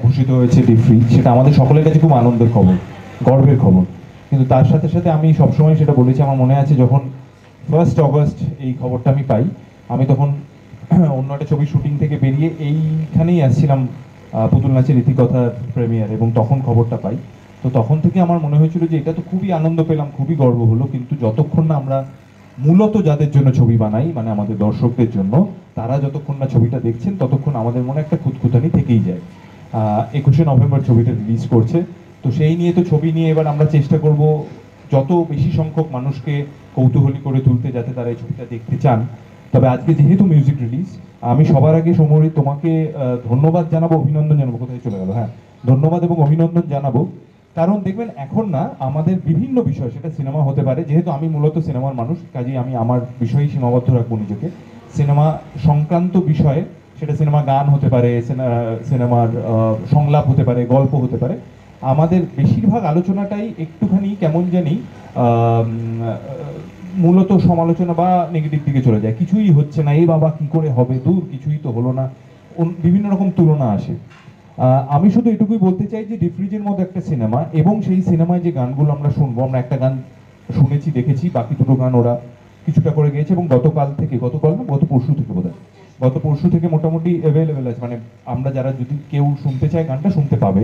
ভূষিত হয়েছে ডিফ্রি, সেটা আমাদের সকলের কাছে খুব আনন্দের খবর, গর্বের খবর। কিন্তু তার সাথে সাথে আমি সবসময় সেটা বলেছি, আমার মনে আছে যখন 1 আগস্ট এই খবরটা আমি পাই, আমি তখন অন্য একটা ছবির শুটিং থেকে বেরিয়ে এইখানেই আসছিলাম পুতুল নাচের ইতিকথার প্রেমিয়ার, এবং তখন খবরটা পাই। তো তখন থেকে আমার মনে হয়েছিল যে এটা তো খুবই আনন্দ পেলাম, খুবই গর্ব হলো, কিন্তু যতক্ষণ না আমরা মূলত যাদের জন্য ছবি বানাই, মানে আমাদের দর্শকদের জন্য, তারা যতক্ষণ না ছবিটা দেখছেন ততক্ষণ আমাদের মনে একটা খুঁতখুঁতানি থেকেই যায়। 21শে নভেম্বর ছবিটা রিলিজ করছে, তো সেই নিয়ে তো ছবি নিয়ে এবার আমরা চেষ্টা করব যত বেশি সংখ্যক মানুষকে কৌতূহলী করে তুলতে, যাতে তারা এই ছবিটা দেখতে চান। তবে আজকে যেহেতু মিউজিক রিলিজ, আমি সবার আগে সমরি তোমাকে ধন্যবাদ জানাবো, অভিনন্দন জানাবো, কোথায় চলে গেল, হ্যাঁ, ধন্যবাদ এবং অভিনন্দন জানাবো। কারণ দেখবেন এখন না আমাদের বিভিন্ন বিষয়, সেটা সিনেমা হতে পারে, যেহেতু আমি মূলত সিনেমার মানুষ, কাজেই আমি আমার বিষয়েই সীমাবদ্ধ রাখবো নিজেকে। সিনেমা সংক্রান্ত বিষয়ে, সেটা সিনেমা গান হতে পারে, সিনেমার সংলাপ হতে পারে, গল্প হতে পারে, আমাদের বেশিরভাগ আলোচনাটাই একটুখানি কেমন জানি মূলত সমালোচনা বা নেগেটিভ দিকে চলে যায়। কিছুই হচ্ছে না, এই বাবা কি করে হবে, দূর কিছুই তো হলো না, বিভিন্ন রকম তুলনা আসে। আমি শুধু এটুকুই বলতে চাই যে ডিফ্রিজের মতো একটা সিনেমা, এবং সেই সিনেমায় যে গানগুলো আমরা শুনবো, আমরা একটা গান শুনেছি, দেখেছি, বাকি দুটো গান ওরা কিছুটা করে গেছে, এবং গতকাল না, গত পরশু থেকে বোধহয়, গত পরশু থেকে মোটামুটি অ্যাভেলেবেল আছে, মানে আমরা যারা যদি কেউ শুনতে চায় গানটা শুনতে পাবে।